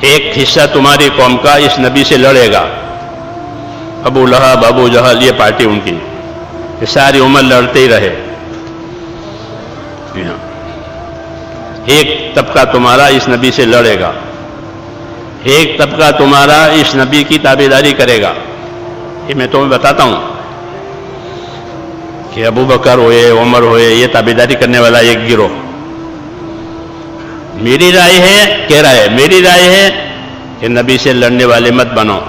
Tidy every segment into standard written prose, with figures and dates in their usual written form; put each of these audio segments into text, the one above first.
ایک حصہ تمہاری قوم کا اس نبی سے لڑے گا. ابو لہب، ابو جہل، یہ پارٹی ان کی، یہ ساری عمر لڑتے ہی رہے. ایک طبقہ تمہارا اس نبی سے لڑے گا، ایک طبقہ تمہارا اس نبی کی تابعداری کرے گا. یہ میں تمہیں بتاتا ہوں کہ ابو بکر ہوئے، عمر ہوئے، یہ تابعداری کرنے والا ایک گروہ. میری رائے ہے، کہہ رہا ہے میری رائے ہے کہ نبی سے لڑنے والے مت بنو،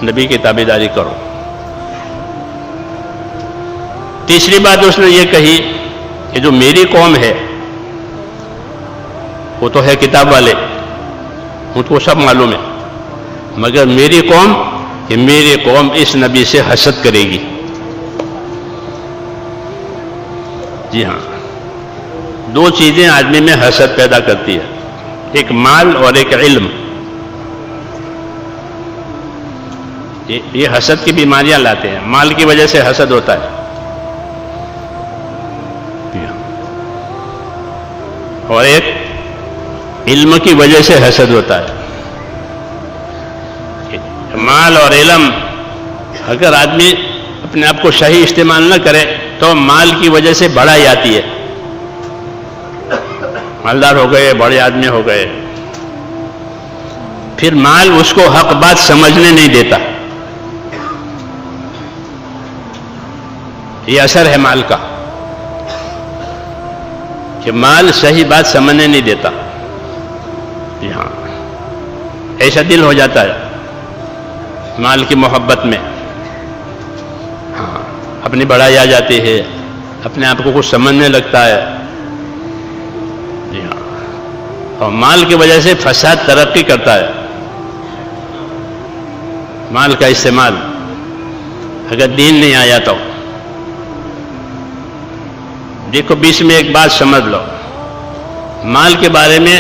نبی کی تابعداری کرو. تیسری بات اس نے یہ کہی کہ جو میری قوم ہے وہ تو ہے کتاب والے، ان کو سب معلوم ہے، مگر میری قوم، کہ میری قوم اس نبی سے حسد کرے گی. جی ہاں، دو چیزیں آدمی میں حسد پیدا کرتی ہے، ایک مال اور ایک علم. یہ حسد کی بیماریاں لاتے ہیں. مال کی وجہ سے حسد ہوتا ہے، اور ایک علم کی وجہ سے حسد ہوتا ہے. مال اور علم، اگر آدمی اپنے آپ کو صحیح استعمال نہ کرے تو مال کی وجہ سے بڑائی آتی ہے. مالدار ہو گئے، بڑے آدمی ہو گئے، پھر مال اس کو حق بات سمجھنے نہیں دیتا. یہ اثر ہے مال کا کہ مال صحیح بات سمجھنے نہیں دیتا. جی ہاں، ایسا دل ہو جاتا ہے مال کی محبت میں. ہاں، اپنی بڑائی آ جاتی ہے، اپنے آپ کو کچھ سمجھنے لگتا ہے. جی ہاں، اور مال کی وجہ سے فساد ترقی کرتا ہے. مال کا استعمال اگر دین نہیں آیا تو دیکھو، بیچ میں ایک بات سمجھ لو، مال کے بارے میں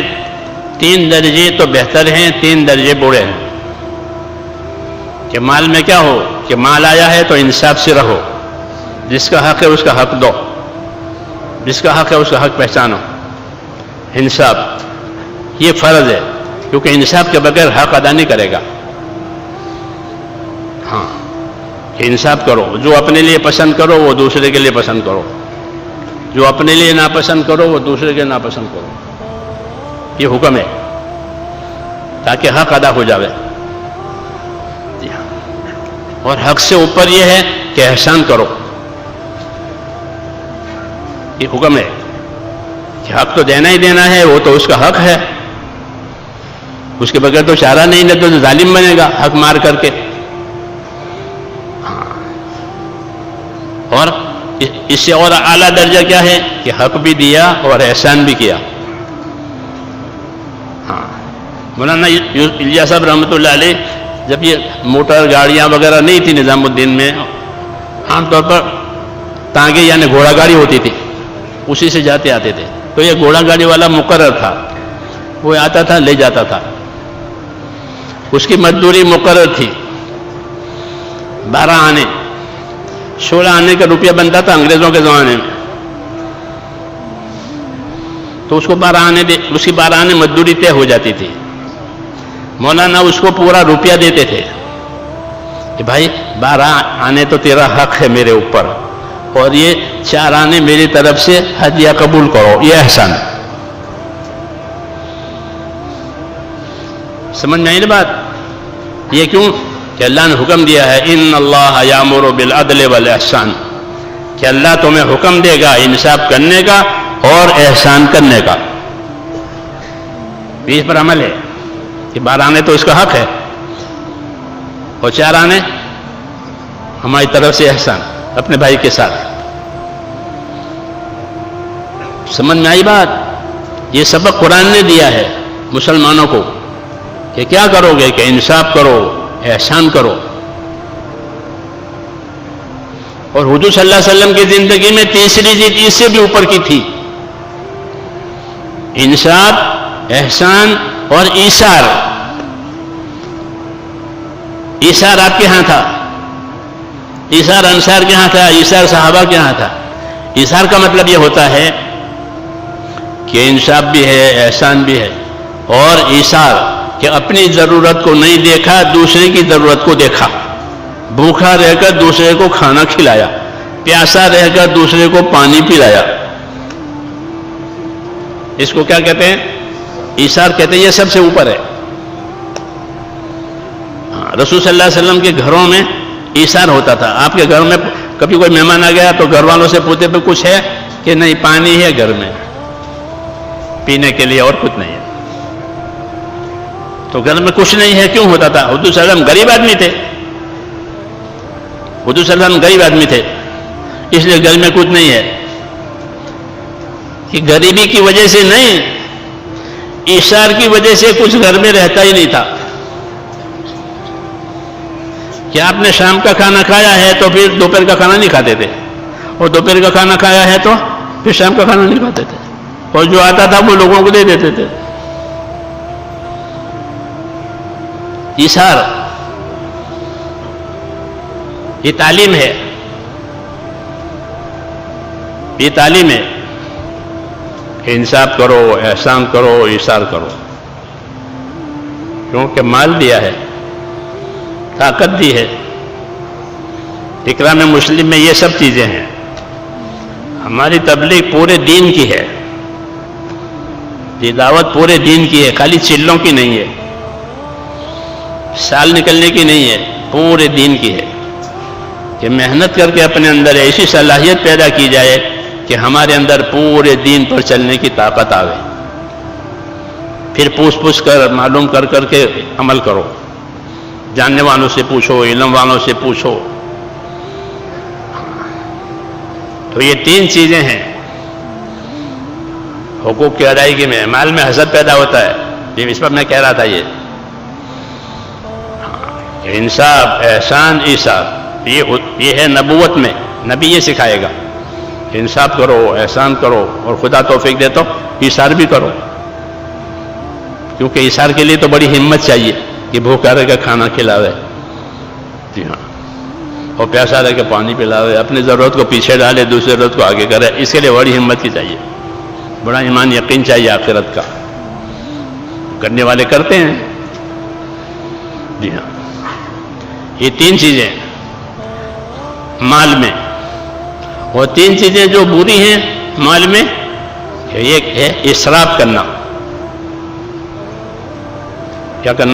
3 درجے تو بہتر ہیں، 3 درجے برے ہیں. کہ مال میں کیا ہو کہ مال آیا ہے تو انصاف سے رہو، جس کا حق ہے اس کا حق دو، جس کا حق ہے اس کا حق پہچانو. انصاف یہ فرض ہے، کیونکہ انصاف کے بغیر حق ادا نہیں کرے گا. ہاں، کہ انصاف کرو، جو اپنے لیے پسند کرو وہ دوسرے کے لیے پسند کرو، جو اپنے لیے ناپسند کرو وہ دوسرے کے ناپسند کرو. یہ حکم ہے تاکہ حق ادا ہو جاوے. جی ہاں، اور حق سے اوپر یہ ہے کہ احسان کرو. یہ حکم ہے کہ حق تو دینا ہی دینا ہے، وہ تو اس کا حق ہے، اس کے بغیر تو چارہ نہیں، نہ تو ظالم بنے گا حق مار کر کے. ہاں، اور اس سے اور اعلیٰ درجہ کیا ہے کہ حق بھی دیا اور احسان بھی کیا. ہاں، مولانا الیاس صاحب رحمۃ اللہ علیہ، جب یہ موٹر گاڑیاں وغیرہ نہیں تھی نظام الدین میں، عام طور پر تانگے یعنی گھوڑا گاڑی ہوتی تھی، اسی سے جاتے آتے تھے. تو یہ گھوڑا گاڑی والا مقرر تھا، وہ آتا تھا لے جاتا تھا، اس کی مزدوری مقرر تھی. 12 آنے 16 آنے کا روپیہ بنتا تھا انگریزوں کے زمانے میں. تو اس کو 12 آنے اس کی 12 آنے مزدوری طے ہو جاتی تھی. مولانا اس کو پورا روپیہ دیتے تھے کہ بھائی 12 آنے تو تیرا حق ہے میرے اوپر، اور یہ 4 آنے میری طرف سے ہدیہ قبول کرو، یہ احسان. سمجھ میں آئی نا بات؟ یہ کیوں کہ اللہ نے حکم دیا ہے ان اللہ یامر بالعدل والاحسان، کہ اللہ تمہیں حکم دے گا انصاف کرنے کا اور احسان کرنے کا. اس پر عمل ہے کہ 12 آنے تو اس کا حق ہے، اور 4 آنے ہماری طرف سے احسان اپنے بھائی کے ساتھ. سمجھ میں آئی بات؟ یہ سبق قرآن نے دیا ہے مسلمانوں کو کہ کیا کرو گے کہ انصاف کرو، احسان کرو. اور حضور صلی اللہ علیہ وسلم کی زندگی میں تیسری چیز اس سے بھی اوپر کی تھی، انصاف، احسان اور ایثار. ایثار آپ کے ہاں تھا، ایثار انصار کے ہاں تھا، ایثار صحابہ کے ہاں تھا. ایثار کا مطلب یہ ہوتا ہے کہ انصاف بھی ہے، احسان بھی ہے، اور ایثار کہ اپنی ضرورت کو نہیں دیکھا، دوسرے کی ضرورت کو دیکھا. بھوکا رہ کر دوسرے کو کھانا کھلایا، پیاسا رہ کر دوسرے کو پانی پلایا. اس کو کیا کہتے ہیں؟ ایثار کہتے ہیں. یہ سب سے اوپر ہے. رسول صلی اللہ علیہ وسلم کے گھروں میں ایثار ہوتا تھا. آپ کے گھر میں کبھی کوئی مہمان آ گیا تو گھر والوں سے پوچھتے پہ کچھ ہے کہ نہیں، پانی ہے گھر میں پینے کے لیے اور کچھ نہیں ہے. تو گھر میں کچھ نہیں ہے کیوں ہوتا تھا؟ حضور صلی اللہ علیہ وسلم غریب آدمی تھے. حضور صلی اللہ علیہ وسلم غریب آدمی تھے، اس لیے گھر میں کچھ نہیں ہے. کہ غریبی کی وجہ سے نہیں، ایثار کی وجہ سے کچھ گھر میں رہتا ہی نہیں تھا. کہ آپ نے شام کا کھانا کھایا ہے تو پھر دوپہر کا کھانا نہیں کھاتے تھے، اور دوپہر کا کھانا کھایا ہے تو پھر شام کا کھانا نہیں کھاتے تھے، اور جو آتا تھا وہ لوگوں کو دے دیتے تھے. ایثار یہ تعلیم ہے. یہ تعلیم ہے کہ انصاف کرو، احسان کرو، ایثار کرو. کیونکہ مال دیا ہے، طاقت دی ہے. اکرام مسلم میں یہ سب چیزیں ہیں. ہماری تبلیغ پورے دین کی ہے. یہ دعوت پورے دین کی ہے، خالی چلوں کی نہیں ہے، سال نکلنے کی نہیں ہے، پورے دین کی ہے. کہ محنت کر کے اپنے اندر ایسی صلاحیت پیدا کی جائے کہ ہمارے اندر پورے دین پر چلنے کی طاقت آوے. پھر پوچھ کر معلوم کر کے عمل کرو. جاننے والوں سے پوچھو، علم والوں سے پوچھو. تو یہ تین چیزیں ہیں حقوق کی ادائیگی میں. مال میں حسد پیدا ہوتا ہے، یہ اس پر میں کہہ رہا تھا. یہ انصاف، احسان، ایثار یہ ہے نبوت میں. نبی یہ سکھائے گا کہ انصاف کرو، احسان کرو، اور خدا توفیق دے تو ایثار بھی کرو. کیونکہ ایثار کے لیے تو بڑی ہمت چاہیے کہ بھوکا رہ کے کھانا کھلاوے، جی ہاں، اور پیاسا رہ کے پانی پلاوے، اپنی ضرورت کو پیچھے ڈالے، دوسری ضرورت کو آگے کرے. اس کے لیے بڑی ہمت کی چاہیے، بڑا ایمان یقین چاہیے آخرت کا. کرنے والے کرتے ہیں. جی ہاں، یہ تین چیزیں مال میں. اور تین چیزیں جو بری ہیں مال میں، ایک ہے اسراف کرنا. کیا کرنا؟